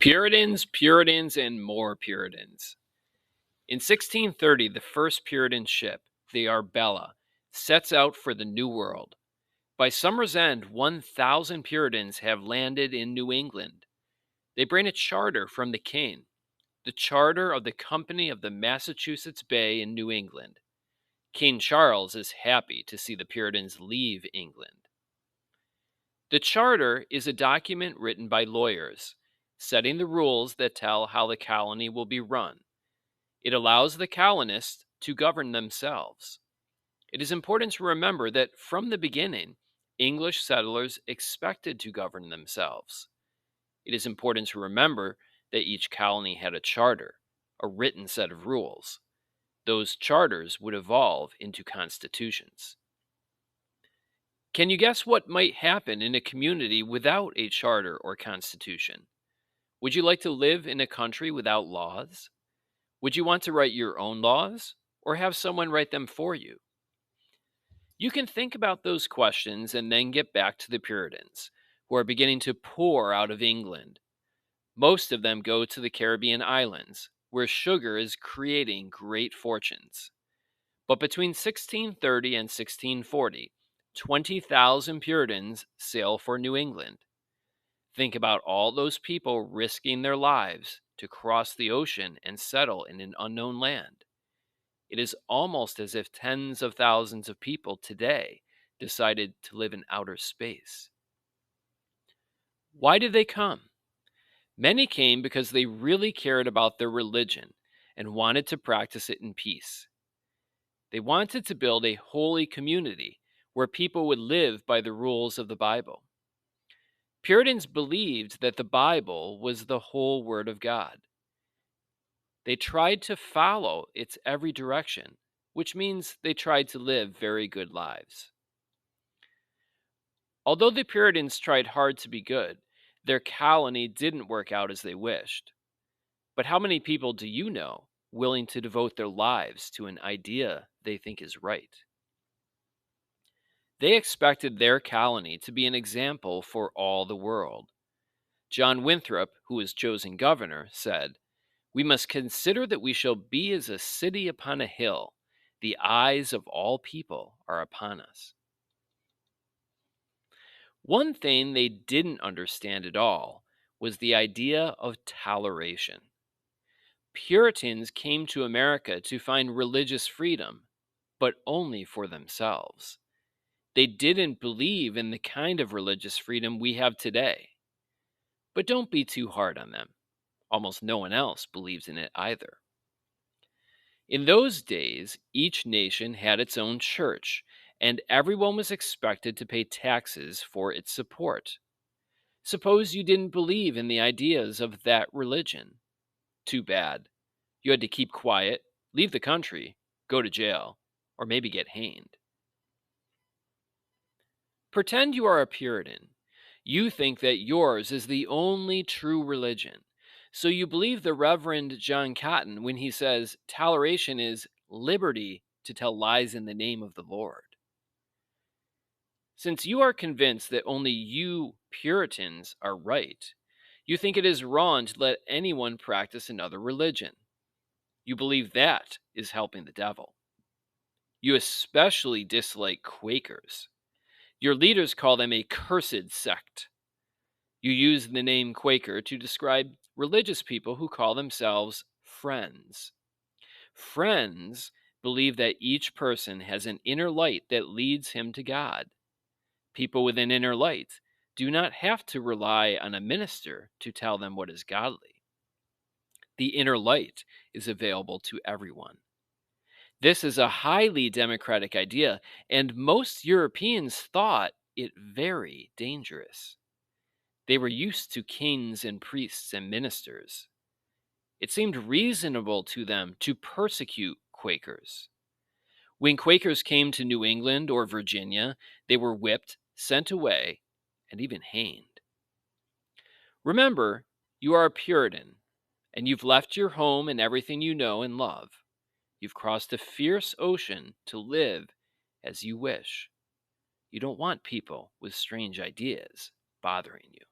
Puritans, Puritans, and more Puritans. In 1630, the first Puritan ship, the Arbella, sets out for the New World. By summer's end, 1,000 Puritans have landed in New England. They bring a charter from the king, the charter of the Company of the Massachusetts Bay in New England. King Charles is happy to see the Puritans leave England. The charter is a document written by lawyers, setting the rules that tell how the colony will be run. It allows the colonists to govern themselves. It is important to remember that from the beginning, English settlers expected to govern themselves. It is important to remember that each colony had a charter, a written set of rules. Those charters would evolve into constitutions. Can you guess what might happen in a community without a charter or constitution? Would you like to live in a country without laws? Would you want to write your own laws or have someone write them for you? You can think about those questions and then get back to the Puritans, who are beginning to pour out of England. Most of them go to the Caribbean islands, where sugar is creating great fortunes. But between 1630 and 1640, 20,000 Puritans sail for New England. Think about all those people risking their lives to cross the ocean and settle in an unknown land. It is almost as if tens of thousands of people today decided to live in outer space. Why did they come? Many came because they really cared about their religion and wanted to practice it in peace. They wanted to build a holy community where people would live by the rules of the Bible. Puritans believed that the Bible was the whole Word of God. They tried to follow its every direction, which means they tried to live very good lives. Although the Puritans tried hard to be good, their colony didn't work out as they wished. But how many people do you know willing to devote their lives to an idea they think is right? They expected their colony to be an example for all the world. John Winthrop, who was chosen governor, said, "We must consider that we shall be as a city upon a hill. The eyes of all people are upon us." One thing they didn't understand at all was the idea of toleration. Puritans came to America to find religious freedom, but only for themselves. They didn't believe in the kind of religious freedom we have today. But don't be too hard on them. Almost no one else believes in it either. In those days, each nation had its own church, and everyone was expected to pay taxes for its support. Suppose you didn't believe in the ideas of that religion. Too bad. You had to keep quiet, leave the country, go to jail, or maybe get hanged. Pretend you are a Puritan. You think that yours is the only true religion. So you believe the Reverend John Cotton when he says toleration is liberty to tell lies in the name of the Lord. Since you are convinced that only you Puritans are right, you think it is wrong to let anyone practice another religion. You believe that is helping the devil. You especially dislike Quakers. Your leaders call them a cursed sect. You use the name Quaker to describe religious people who call themselves friends. Friends believe that each person has an inner light that leads him to God. People with an inner light do not have to rely on a minister to tell them what is godly. The inner light is available to everyone. This is a highly democratic idea, and most Europeans thought it very dangerous. They were used to kings and priests and ministers. It seemed reasonable to them to persecute Quakers. When Quakers came to New England or Virginia, they were whipped, sent away, and even hanged. Remember, you are a Puritan, and you've left your home and everything you know and love. You've crossed a fierce ocean to live as you wish. You don't want people with strange ideas bothering you.